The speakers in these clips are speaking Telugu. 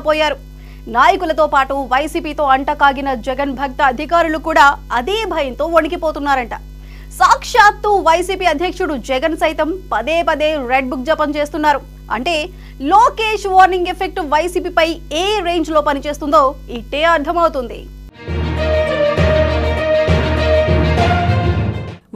పోయారు. నాయకులతో పాటు వైసీపీతో అంటకాగిన జగన్ భక్త అధికారులు కూడా అదే భయంతో వణికిపోతున్నారంట. సాక్షాత్తు వైసీపీ అధ్యక్షుడు జగన్ సైతం పదే పదే రెడ్ బుక్ జపం చేస్తున్నారు. అంటే లోకేష్ వార్నింగ్ ఎఫెక్ట్ వైసీపీపై ఏ రేంజ్ లో పనిచేస్తుందో ఇట్టే అర్థమవుతుంది.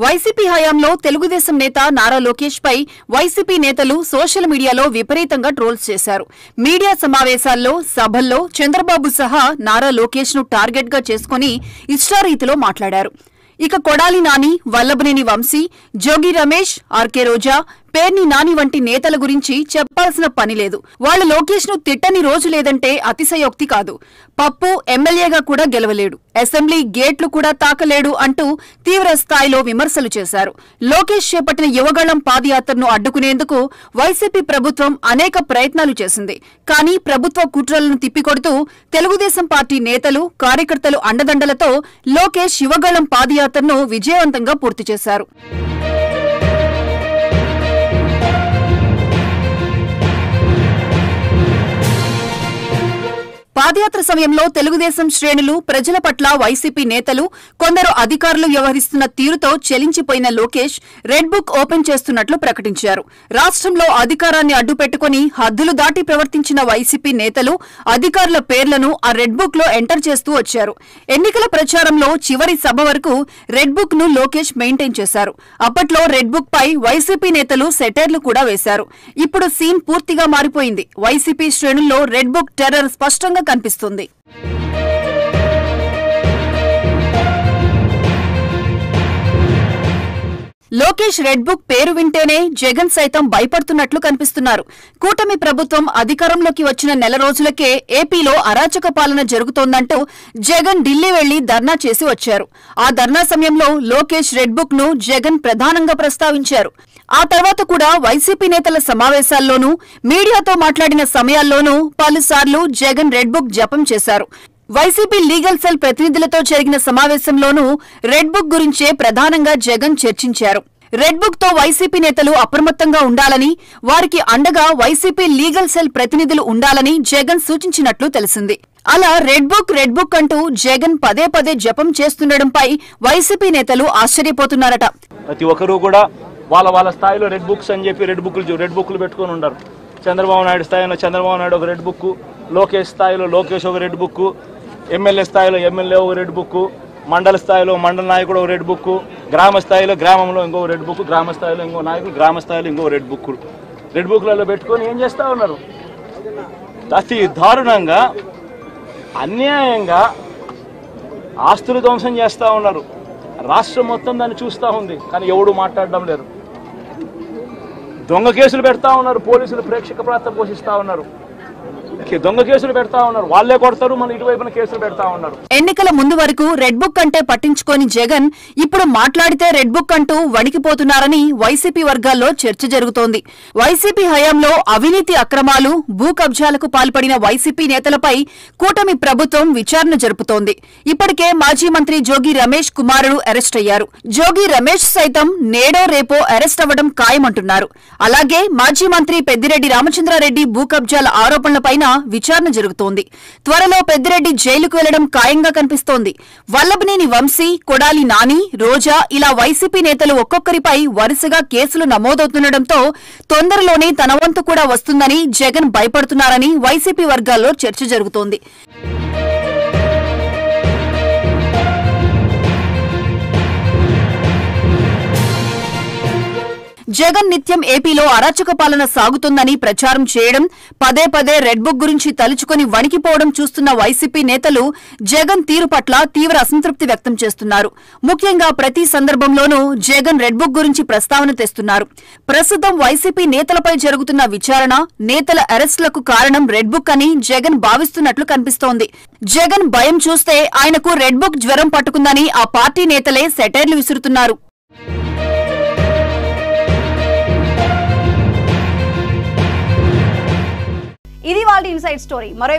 వైసీపీ హయాంలో తెలుగుదేశం నేత నారా లోకేష్ పై వైసీపీ నేతలు సోషల్ మీడియాలో విపరీతంగా ట్రోల్స్ చేశారు. మీడియా సమావేశాల్లో, సభల్లో చంద్రబాబు సహా నారా లోకేష్ ను టార్గెట్ గా చేసుకుని ఇష్టారీతిలో మాట్లాడారు. ఇక కొడాలి నాని, వల్లభనేని వంశీ, జోగి రమేష్, ఆర్కే రోజా, పేర్ని నాని వంటి నేతల గురించి చెప్పాల్సిన పని లేదు. వాళ్లు లోకేష్ ను తిట్టని రోజు లేదంటే అతిశయోక్తి కాదు. పప్పు ఎమ్మెల్యేగా కూడా గెలవలేడు, అసెంబ్లీ గేట్లు కూడా తాకలేడు అంటూ తీవ్ర స్థాయిలో విమర్శలు చేశారు. లోకేష్ చేపట్టిన యువగళం పాదయాత్రను అడ్డుకునేందుకు వైసీపీ ప్రభుత్వం అనేక ప్రయత్నాలు చేసింది. కానీ ప్రభుత్వ కుట్రలను తిప్పికొడుతూ తెలుగుదేశం పార్టీ నేతలు, కార్యకర్తలు అండదండలతో లోకేష్ యువగళం పాదయాత్రను విజయవంతంగా పూర్తి చేశారు. పాదయాత్ర సమయంలో తెలుగుదేశం శ్రేణులు, ప్రజల పట్ల వైసీపీ నేతలు, కొందరు అధికారులు వ్యవహరిస్తున్న తీరుతో చెలించిపోయిన లోకేష్ రెడ్ బుక్ ఓపెన్ చేస్తున్నట్లు ప్రకటించారు. రాష్ట్రంలో అధికారాన్ని అడ్డుపెట్టుకుని హద్దులు దాటి ప్రవర్తించిన వైసీపీ నేతలు, అధికారుల పేర్లను ఆ రెడ్ బుక్ లో ఎంటర్ చేస్తూ వచ్చారు. ఎన్నికల ప్రచారంలో చివరి సభ వరకు రెడ్ బుక్ ను లోకేష్ మెయింటైన్ చేశారు. అప్పట్లో రెడ్ బుక్ పై వైసీపీ నేతలు సెటైర్లు కూడా వేశారు. ఇప్పుడు సీన్ పూర్తిగా మారిపోయింది. వైసీపీ శ్రేణుల్లో రెడ్ బుక్ టెర్రర్ స్పష్టంగా కనిపిస్తుంది. లోకేష్ రెడ్ బుక్ పేరు వింటేనే జగన్ సైతం భయపడుతున్నట్లు కనిపిస్తున్నారు. కూటమి ప్రభుత్వం అధికారంలోకి వచ్చిన నెల రోజులకే ఏపీలో అరాచక పాలన జరుగుతోందంటూ జగన్ ఢిల్లీ వెళ్లి ధర్నా చేసి వచ్చారు. ఆ ధర్నా సమయంలో లోకేష్ రెడ్ బుక్ ను జగన్ ప్రధానంగా ప్రస్తావించారు. ఆ తర్వాత కూడా వైసీపీ నేతల సమావేశాల్లోనూ, మీడియాతో మాట్లాడిన సమయాల్లోనూ పలుసార్లు జగన్ రెడ్ బుక్ జపం చేశారు. వైసీపీ లీగల్ సెల్ ప్రతినిధులతో జరిగిన సమావేశంలోనూ రెడ్ బుక్ గురించే ప్రధానంగా జగన్ చర్చించారు. రెడ్ బుక్ తో వైసీపీ నేతలు అప్రమత్తంగా ఉండాలని, వారికి అండగా వైసీపీ లీగల్ సెల్ ప్రతినిధులు ఉండాలని జగన్ సూచించినట్లు తెలిసింది. అలా రెడ్ బుక్ అంటూ జగన్ పదే పదే జపం చేస్తుండటంపై వైసీపీ నేతలు ఆశ్చర్యపోతున్నారట. ప్రతి ఒక్కరూ కూడా వాళ్ళ స్థాయిలో రెడ్ బుక్స్ అని చెప్పి రెడ్ బుక్లు పెట్టుకుని ఉంటారు. చంద్రబాబు నాయుడు స్థాయిలో చంద్రబాబు నాయుడు ఒక రెడ్ బుక్, లోకేష్ స్థాయిలో లోకేష్ ఒక రెడ్ బుక్, ఎమ్మెల్యే స్థాయిలో ఎమ్మెల్యే ఒక రెడ్ బుక్, మండల స్థాయిలో మండల నాయకుడు ఒక రెడ్ బుక్, గ్రామ స్థాయిలో గ్రామంలో ఇంకో రెడ్ బుక్, గ్రామ స్థాయిలో ఇంకో నాయకుడు గ్రామ స్థాయిలో ఇంకో రెడ్ బుక్లలో పెట్టుకొని ఏం చేస్తూ ఉన్నారు? అతి దారుణంగా, అన్యాయంగా ఆస్తులు ధ్వంసం చేస్తూ ఉన్నారు. రాష్ట్రం మొత్తం దాన్ని చూస్తూ ఉంది, కానీ ఎవడు మాట్లాడడం లేదు. దొంగ కేసులు పెడతా ఉన్నారు, పోలీసులు ప్రేక్షక పాత్ర పోషిస్తా ఉన్నారు. దొంగ కేసులు పెడతా ఉన్నారు, వాళ్లే కొడతారు, మన ఇటువైపున కేసులు పెడతా ఉన్నారు. ఎన్నికల ముందు వరకు రెడ్ బుక్ అంటే పట్టించుకోని జగన్ ఇప్పుడు మాట్లాడితే రెడ్ బుక్ అంటూ వణికిపోతున్నారని వైసీపీ వర్గాల్లో చర్చ జరుగుతోంది. వైసీపీ హయాంలో అవినీతి అక్రమాలు, భూ కబ్జాలకు పాల్పడిన వైసీపీ నేతలపై కూటమి ప్రభుత్వం విచారణ జరుపుతోంది. ఇప్పటికే మాజీ మంత్రి జోగి రమేష్ కుమారుడు అరెస్ట్ అయ్యారు. జోగి రమేష్ సైతం నేడో రేపో అరెస్ట్ అవ్వడం ఖాయమంటున్నారు. అలాగే మాజీ మంత్రి పెద్దిరెడ్డి రామచంద్రారెడ్డి భూ కబ్జాల ఆరోపణలపైన విచారణ జరుగుతోంది. త్వరలో పెద్దిరెడ్డి జైలుకు వెళ్లడం ఖాయంగా కనిపిస్తోంది. వల్లభనేని వంశీ, కొడాలి నాని, రోజా ఇలా వైసీపీ నేతలు ఒక్కొక్కరిపై వరుసగా కేసులు నమోదవుతుండటంతో తొందరలోనే తన వంతు కూడా వస్తుందని జగన్ భయపడుతున్నారని వైసీపీ వర్గాల్లో చర్చ జరుగుతోంది. జగన్ నిత్యం ఏపీలో అరాచక పాలన సాగుతుందని ప్రచారం చేయడం, పదే పదే రెడ్ బుక్ గురించి తలుచుకుని వణికిపోవడం చూస్తున్న వైసీపీ నేతలు జగన్ తీరు పట్ల తీవ్ర అసంతృప్తి వ్యక్తం చేస్తున్నారు. ముఖ్యంగా ప్రతి సందర్భంలోనూ జగన్ రెడ్ బుక్ గురించి ప్రస్తావన తెస్తున్నారు. ప్రస్తుతం వైసీపీ నేతలపై జరుగుతున్న విచారణ, నేతల అరెస్టులకు కారణం రెడ్ బుక్ అని జగన్ భావిస్తున్నట్లు కనిపిస్తోంది. జగన్ భయం చూస్తే ఆయనకు రెడ్ బుక్ జ్వరం పట్టుకుందని ఆ పార్టీ నేతలే సెటైర్లు విసురుతున్నారు. ఇది వాళ్ళ ఇన్సైడ్ స్టోరీ. మరో